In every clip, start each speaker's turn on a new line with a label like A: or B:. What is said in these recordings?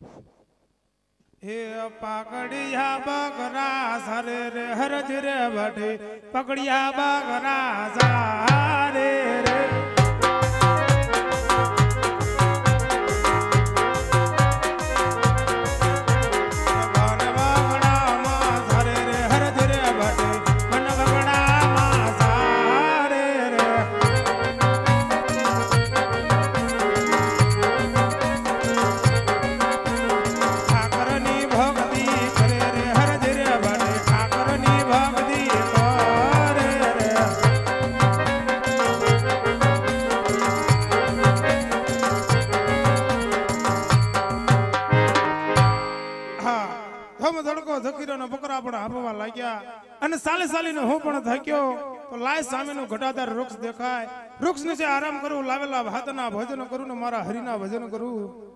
A: हे पकड़िया बकरा सरे रे हरज रे बटे पकड़िया बकरा सारे रे બકરા પણ આપવા લાગ્યા અને સાલી હું પણ થાક્યો તો લાય સામેનું ઘટાદાર વૃક્ષ દેખાય વૃક્ષ નીચે આરામ કરું લાવેલા ભાતના ભોજન કરું ને મારા હરિના ભજન કરું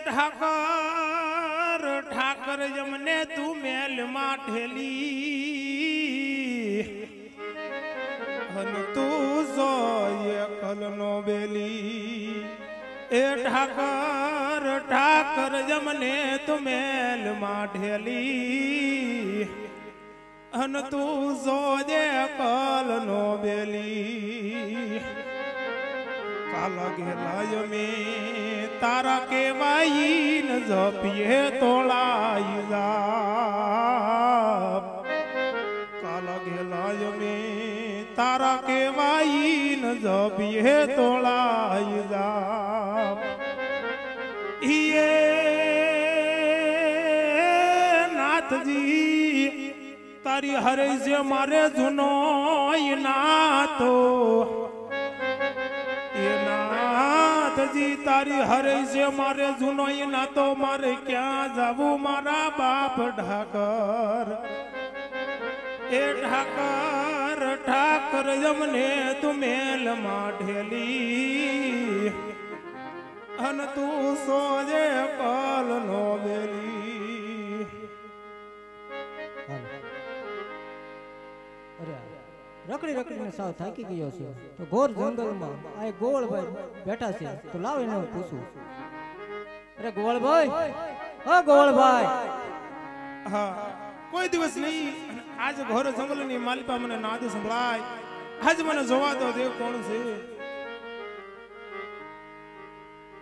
A: ઠાકર ઠાકર જમને તું મેલ માં ઠેલી તું સોય કલનો બેલી એ ઠાકર ઠાકર જમને તું મેલ માં ઢેલી અન તું સોજે કલનો બેલી કાલા ગેલાય મે તારા કેવાઈ ન જપીએ તોળાઈ જા કાલા ગેલાય મે તારા કેવાઈ ન જપીએ તોળાઈ જા નાથજી તારી હરે છે મારે જૂનો નાતો નાથજી તારી હરે છે મારે જૂનો નાતો મારે ક્યાં જાવું મારા બાપ ઠાકર એ ઠાકર ઠાકર જમને તું મેલ માં ઢેલી અન તું સોજે કલ નો બેલી
B: રખડી રખડીને સાવ થાકી ગયો છે તો ઘોર જંગલમાં આ ગોળભાઈ બેઠા છે તો લાવ એને પૂછું અરે ગોળભાઈ ઓ ગોળભાઈ
A: હા કોઈ દિવસ નહીં આજ ઘોર જંગલની માલિકા મને નાદ સંભળાય આજ મને જોવા તો દેવ કોણ છે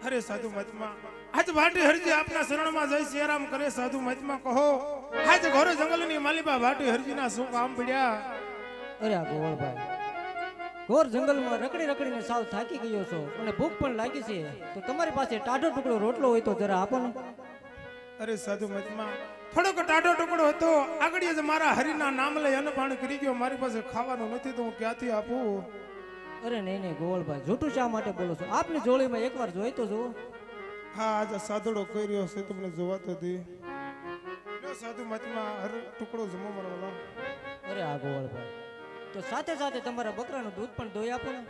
A: અરે સાધુ મહાત્મા આજ ભાટી હરજી આપના શરણમાં જઈ સિયારામ કરે સાધુ મહાત્મા કહો આજ ઘોર જંગલની માલિકા ભાટી હરજીના શું કામ પડ્યા
B: અરે આ ગોળભાઈ ઘોર જંગલમાં રખડી રખડીને સાવ થાકી ગયો છો અને ભૂખ પણ લાગી છે તો તમારી પાસે ટાઢો ટુકડો રોટલો હોય તો જરા આપો ને
A: અરે સાધુ મહાત્મા થોડોક ટાઢો ટુકડો હતો આગળ જ મારા હરિના નામ લઈ અન્નપાન કરી ગયો મારી પાસે ખાવાનું નથી તો હું ક્યાંથી આપું
B: અરે નહીં નહીં ગોળભાઈ જૂઠું શા માટે બોલો છો આપની જોડીમાં એકવાર જોઈ તો જુઓ
A: હા આજે સાધડો કર્યો છે તમને જોવા તો દે સાધુ મહાત્મા હર ટુકડો જમો મારવાલા
B: અરે આ ગોળભાઈ તો સાથે સાથે તમારા બકરાનું દૂધ પણ દોઈ આપો ને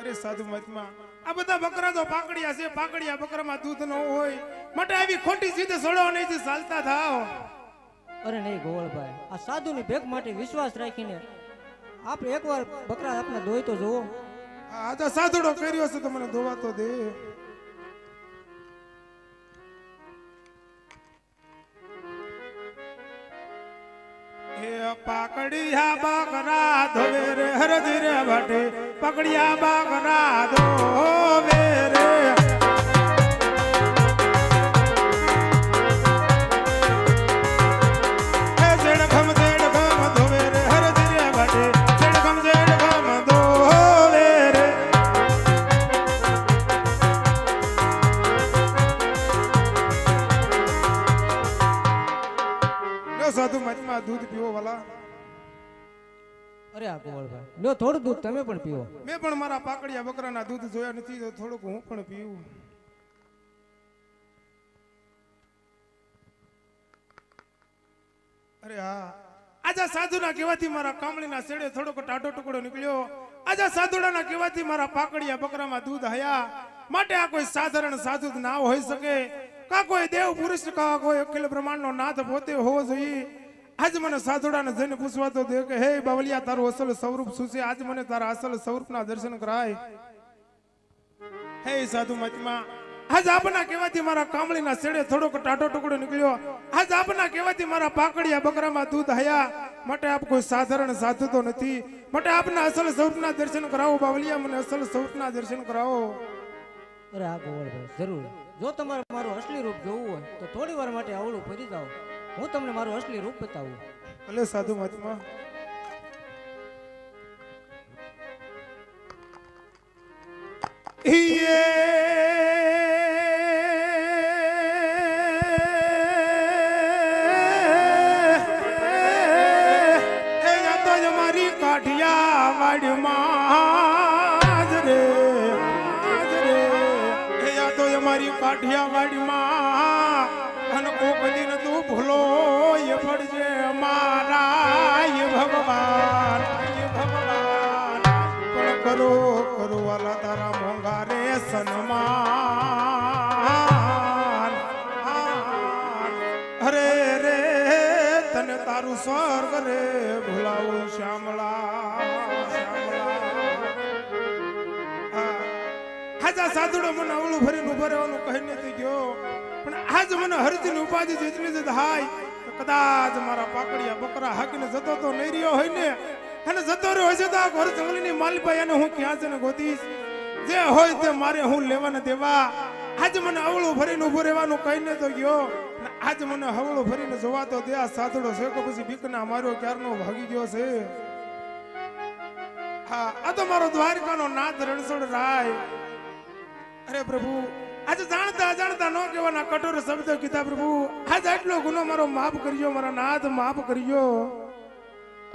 A: અરે સાધુ મહાત્મા આ બધા બકરા તો પાકડિયા છે પાકડિયા બકરામાં દૂધ ન હોય માટે આવી ખોટી સીધે સડો નહીં ચાલતા થાવ
B: અરે નહીં ગોળભાઈ આ સાધુની ભેગ માટે વિશ્વાસ રાખીને આપણે એકવાર બકરા આપને દોઈ તો જુઓ
A: આજે સાધુડો કર્યો છે તો મને દોવા તો દે પાકડિયા બકરા ધોવે રે હરજ રે ભટે પકડિયા બકરા ધોવે રે સાધુ મહાત્મા દૂધ પીવો વાલા
B: અરે આ ગોળભાઈ લો થોડું દૂધ તમે પણ પીવો
A: મેં પણ મારા પાકડિયા બકરાના દૂધ જોયા નથી તો થોડુંક હું પણ પીવું અરે હા આજા સાધુના કહેવાથી મારા કામળીના છેડે થોડોક ટાઢો ટુકડો નીકળ્યો આજા સાધુડાના કહેવાથી મારા પાકડિયા બકરામાં દૂધ હયા માટે આ કોઈ સાધારણ સાધુ ના હોઈ શકે કા કોઈ દેવ પુરુષ કા કોઈ અખિલ બ્રહ્માંડનો નાથ પોતે હોવો જોઈએ આજ મને સાધુડાને જઈને પૂછવા તો દે કે હે બાવલિયા તારું અસલ સ્વરૂપ શું છે? આજ મને તારા અસલ સ્વરૂપના દર્શન કરાય. હે સાધુ મહાત્મા, આજ આપના કહેવાથી મારા કામળીના છેડે થોડોક ટાટો ટુકડો નીકળ્યો. આજ આપના કહેવાથી મારા પાકડિયા બકરામાં દૂધ હયા. માટે આપ કોઈ સાધારણ સાધુ તો નથી. માટે આપના અસલ સ્વરૂપના દર્શન કરાવો બાવલિયા, મને અસલ સ્વરૂપના દર્શન કરાવો.
B: અરે હા ગોવળભાઈ, જરૂર. જો તમારે મારું અસલી રૂપ જોવું હોય તો થોડી વાર માટે આવડું ફરી જાઓ, હું તમને મારું અસલી રૂપ બતાવું.
A: ભલે સાધુ મહાત્મા. મારી કાઠિયા વાડીમાં રે મારી કાઠિયા વાડીમાં અને કોક દિન તું ભૂલો એ પડજે મારા ભગવાન પણ કરો કરો વાલા તારા મોંઘા રે સન્માન. અરે રે તને તારું સ્વર્ગ રે ભૂલાવું શ્યામળા. આજા સાધુડો મને અવળું ફરીને ઉભા રહેવાનું કહીને થઈ ગયો, પણ આજ મને હરજીની ઉપાધિ જેટલી જ થાય તો કદાચ મારા પાકડિયા બકરા હાકીને જતો તો નહીં રહ્યો હોય ને, અને જતો રહ્યો હશે તો આ ઘર જંગલીની માલભાઈ અને હું ક્યાં છે ને ગોતીશ. જે હોય તે મારે હું લેવાને દેવા. આજ મને અવળું ફરીને ઉભું રહેવાનું કહીને તો ગયો, આજ મને હવળું ફરીને જોવા તો દે. આ સાધુડો છે કે પછી બીકના માર્યો ક્યારનો ભાગી ગયો છે. હા, આ તો મારો દ્વારકાનો નાથ રણછોડ રાય. અરે પ્રભુ, આજે જાણતા અજાણતા ન કહેવાના કઠોર શબ્દ કીધા પ્રભુ. આજ આટલો ગુનો મારો માફ કરજો, મારા નાથ માફ કરજો.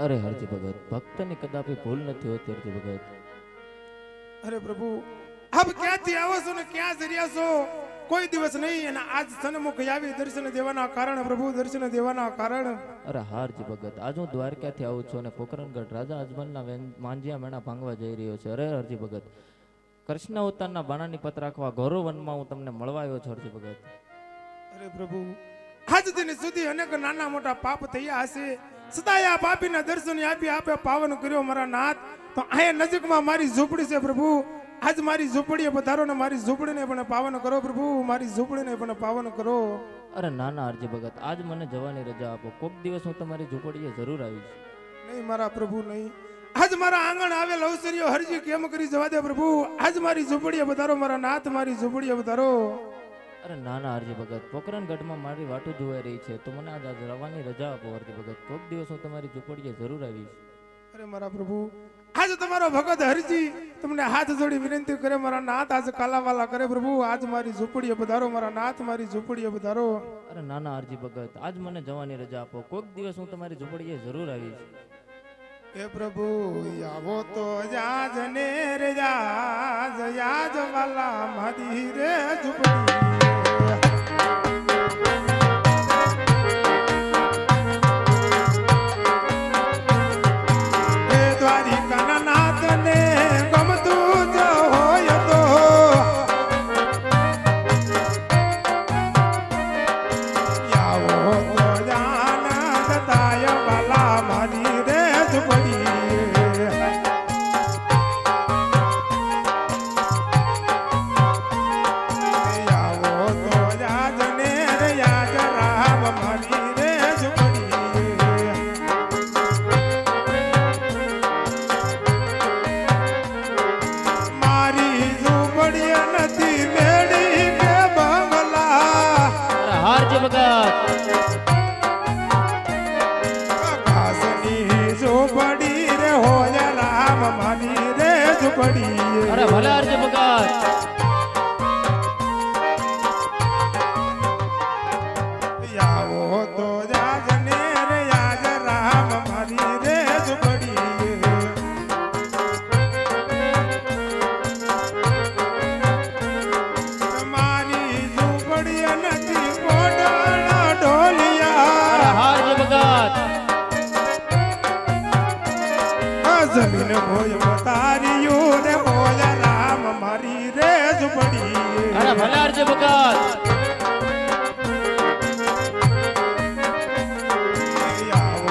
C: અરે હરજી ભગત, ભક્તની કદાપી ભૂલ નથી હોતી હરજી ભગત.
A: અરે પ્રભુ, આપ ક્યાંથી આવો છો ને ક્યાં જર્યા છો? કોઈ દિવસ નહીં, અને આજ સન્મુખ આવી દર્શન દેવાના કારણ પ્રભુ, દર્શન દેવાના કારણ.
C: અરે હારજી ભગત, આજ હું દ્વારકાથી આવું છું અને પોકરણગઢ રાજા અજમલના માંજિયા મેણા ભાંગવા જઈ રહ્યો છે. અરે હરજી ભગત, કૃષ્ણ અવતારના બાણાની પત રાખવા ગૌરવનમાં હું તમને મળવા આવ્યો છું હરજી ભગત.
A: અરે પ્રભુ, આજ દિન સુધી અનેક નાના મોટા પાપ થયા હશે, છતાંય આ પાપીના દર્શન આપી આપે પાવન કર્યો મારા નાથ. તો અહીંયા નજીકમાં મારી ઝૂંપડી છે પ્રભુ, આજ મારી ઝૂંપડીએ પધારો ને મારી ઝૂંપડીને પણ પાવન કરો પ્રભુ, મારી ઝૂંપડીને પણ પાવન કરો.
C: અરે નાના હરજી ભગત, આજ મને જવાની રજા આપો, કોક દિવસ હું તમારી ઝૂંપડીએ જરૂર આવીશ.
A: નહીં મારા પ્રભુ નહીં, આજ મારા આંગણ આવેલ અવસરીઓ હરજી કેમ કરી જવા દે પ્રભુ. આજ મારી ઝૂંપડીએ પધારો મારા નાથ, મારી ઝૂંપડીએ પધારો.
C: અરે નાના હરજી ભગત, પોકરણગઢમાં મારી વાટું જોવાઈ રહી છે, તો મને આજ રવાની રજા આપો હરજી ભગત, કોક દિવસ હું તમારી ઝૂંપડીએ જરૂર આવીશ.
A: અરે મારા પ્રભુ, આજ તમારો ભગત હરજી તમને હાથ જોડી વિનંતી કરે મારા નાથ, આજ કાલાવાલા કરે પ્રભુ. આજ મારી ઝૂંપડીએ પધારો મારા નાથ, મારી ઝૂંપડીએ પધારો.
C: અરે નાના હરજી ભગત, આજ મને જવાની રજા આપો, કોક દિવસ હું તમારી ઝૂંપડીએ જરૂર આવીશ.
A: હે પ્રભુ, આવો તો જાજ ને રે જાજ, યાજ વાલા મારી રે ઝૂંપડી.
C: અરે ભલે હરજી ભગત,
A: આવો તો જાજ ને રે યાજ રામ મારી રે ઝૂંપડી. મારી ઝૂંપડી નથી કોડણા ઢોલિયા.
C: હરજી ભગત,
A: જમીન ભોય તારીયું રે બોલ રામ મારી રે ઝૂંપડી.
C: અરે ભલે હરજી ભગત,
A: આવો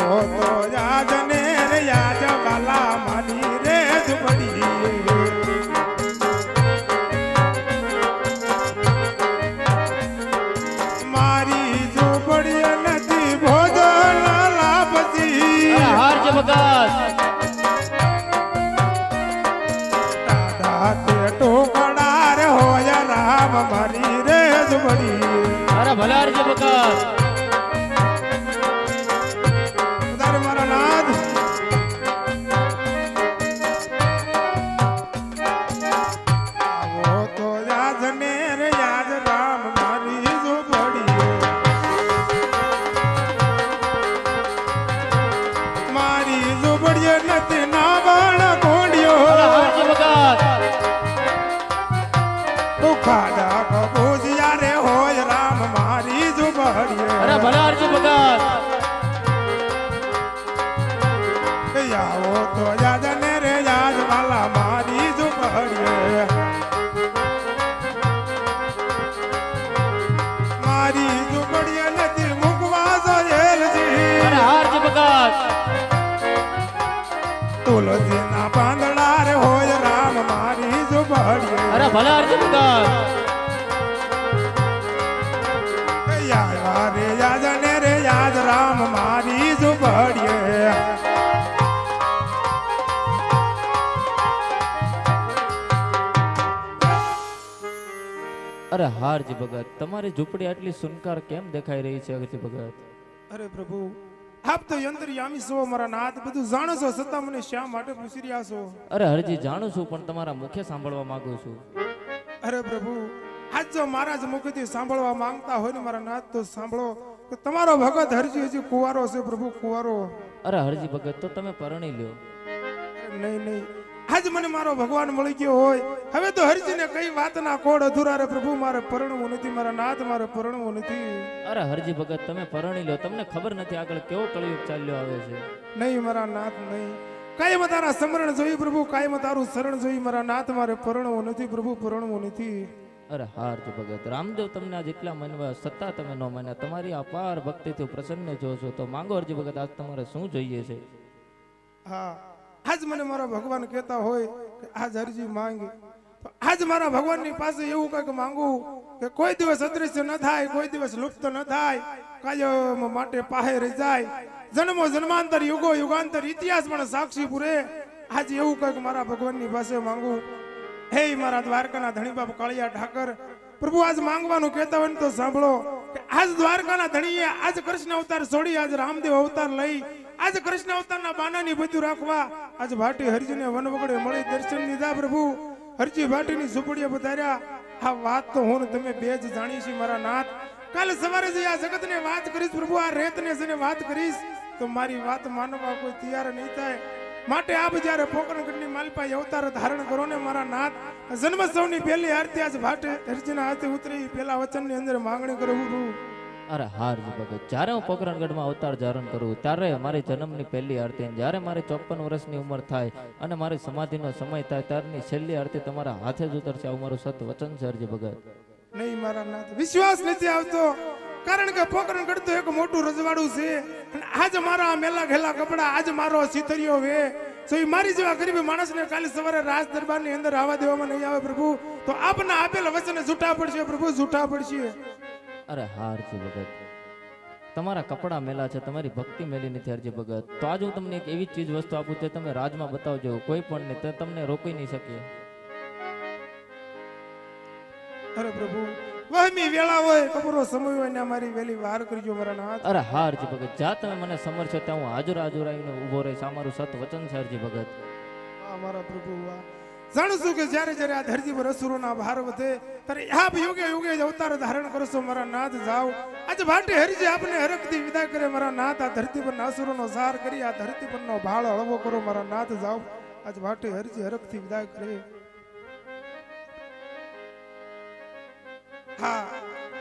A: આવો તો જાજને રે જાજ વાલા મારી ઝૂંપડીએ મારી ઝૂંપડીએ નથી મૂકવા જોયેલજી
C: અરે હારજી ભગત
A: તુલસીના પાંદડા રે હોય રામ મારી ઝૂંપડીએ
C: અરે ભલે હારજી ભગત
A: આવ્યા રે જાજને રે જાજ રામ મારી ઝૂંપડીએ
C: અરે હારજી ભગત તમારી ઝૂંપડી આટલી સુનકાર કેમ દેખાઈ રહી છે હરજી ભગત
A: અરે પ્રભુ આપ તો યંત્રયામી છો મારા નાથ બધું જાણો છો છતાં મને શા માટે પૂછી રહ્યા છો
C: અરે હરજી જાણું છું પણ તમારા મુખે સાંભળવા માંગુ છું
A: અરે પ્રભુ આજ જો મારા જ મુખથી સાંભળવા માંગતા હોય ને મારા નાથ તો સાંભળો કે તમારો ભગત હરજી હજી કુંવારો છે પ્રભુ કુંવારો
C: અરે હરજી ભગત તો તમે પરણી લ્યો
A: નહીં નહીં આજ મને મારો ભગવાન મળી ગયો હોય હવે તો હરજીને કઈ વાતના કોડ અધૂરા રે પ્રભુ મારે પરણવું નથી મારા નાથ મારે પરણવું નથી
C: અરે હરજી ભગત તમે પરણી લ્યો તમને ખબર નથી આગળ કેવો કળિયુગ ચાલ્યો આવે છે
A: નહીં મારા નાથ નહીં કાયમ તારા સમરણ જોઈ પ્રભુ કાયમ તારું શરણ જોઈ મારા નાથ મારે પરણવું નથી પ્રભુ પરણવું નથી
C: અરે હારજી ભગત રામદેવ તમને આજ એટલા માનવા છતાં તમે ન માન્યા તમારી અપાર ભક્તિથી પ્રસન્ન જો છો તો માંગો હરજી ભગત આજ તમારે શું જોઈએ છે
A: હા આજ મને મારા ભગવાન કહેતા હોય કે આજ હરજી માંગી તો આજ મારા ભગવાનની પાસે એવું કંઈક માંગુ કે કોઈ દિવસ અદૃશ્ય ન થાય કોઈ દિવસ લુપ્ત ન થાય કાયમ માટે પાહે રહી જાય જન્મો જન્માંતર યુગો યુગાંતર ઇતિહાસ પણ સાક્ષી પૂરે આજ એવું કંઈક મારા ભગવાનની પાસે માંગુ હે મારા દ્વારકાના ધણી બાપ કાળિયા ઠાકર પ્રભુ આજ માંગવાનું કહેતા હોય ને તો સાંભળો કે આજ દ્વારકાના ધણીએ આજ કૃષ્ણ અવતાર છોડી આજ રામદેવ અવતાર લઈ આજ કૃષ્ણ અવતારના બાનાની બધું રાખવા આજ ભાટી હરજીને વનવગડે મળી દર્શન લીધા પ્રભુ હરજી ભાટીની ઝૂંપડીએ પધાર્યા આ વાત તો હું ને તમે બે જ જાણી છીએ મારા નાથ કાલે સવારે જે આ જગતને વાત કરીશ પ્રભુ આ રેતને જેને વાત કરીશ તો મારી વાત માનવા કોઈ તૈયાર નહીં થાય માટે આપ જ્યારે પોકરણગઢની માલપાઈ અવતાર ધારણ કરો ને મારા નાથ જન્મોત્સવની પહેલી આરતી આજ ભાટે હરજીના હાથે ઉતરી પેલા વચનની અંદર માંગણી કરું છું
C: અરે હારજી ભગત જ્યારે હું પોકરણગઢમાં અવતાર ધારણ કરું ત્યારે મારી જન્મની પહેલી આરતી અને જ્યારે મારી 54 વર્ષની ઉંમર થાય અને મારી સમાધિનો સમય થાય ત્યારની છેલ્લી આરતી તમારા હાથે જ ઉતરશે આવું મારું સત વચન છે હરજી ભગત
A: નહીં મારા નાથ વિશ્વાસ નથી આવતો કારણ કે પોકરણગઢ તો એક મોટું રજવાડું છે અને આજ મારા મેલા ઘેલા કપડા આજ મારો સિતરિયો વે તો એ મારી જેવા ગરીબ માણસને કાલે સવારે રાજ દરબારની અંદર આવવા દેવામાં નહીં આવે પ્રભુ તો આપના આપેલા વચને જૂઠા પડશે પ્રભુ જૂઠા પડશે
C: અરે હારજી ભગત તમારા કપડા મેલા છે તમારી ભક્તિ મેલી નથી હરજી ભગત તો આજ હું તમને એક એવી ચીજ વસ્તુ આપું જે તમે રાજમાં બતાવજો કોઈ પણ ને તમને રોકી નહીં શકે
A: અરે પ્રભુ વહમી વેળા હોય કપરો સમય હોય ને અમારી વેલી વાર કરજો મારા નાથ
C: અરે હારજી ભગત જ્યાં તમે મને સમરશો ત્યાં હું હાજર હાજર આવીને ઊભો રહીશ આ મારું સત વચન છે હરજી ભગત
A: મારા પ્રભુ જાણું છું કે જ્યારે જ્યારે આ ધરતી પર અસુરોના ભાર વધે ત્યારે આપ યુગે યુગે જ અવતાર ધારણ કરશો મારા નાથ જાઓ આજે ભાટે હરજી આપને હરખથી વિદાય કરે મારા નાથ આ ધરતી પર અસુરોનો સાર કરી આ ધરતી પરનો ભાળ હળવો કરો મારા નાથ જાઓ આજ ભાટે હરજી હરખથી વિદાય કરે હા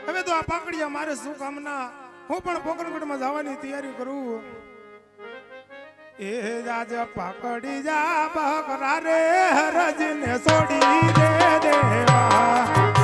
A: હવે તો આ પાકડિયા મારે શું કામના હું પણ પોકરણગઢમાં જવાની તૈયારી કરું એ રાજ પકડી જા બકરા રે હરજને છોડી દે દેવા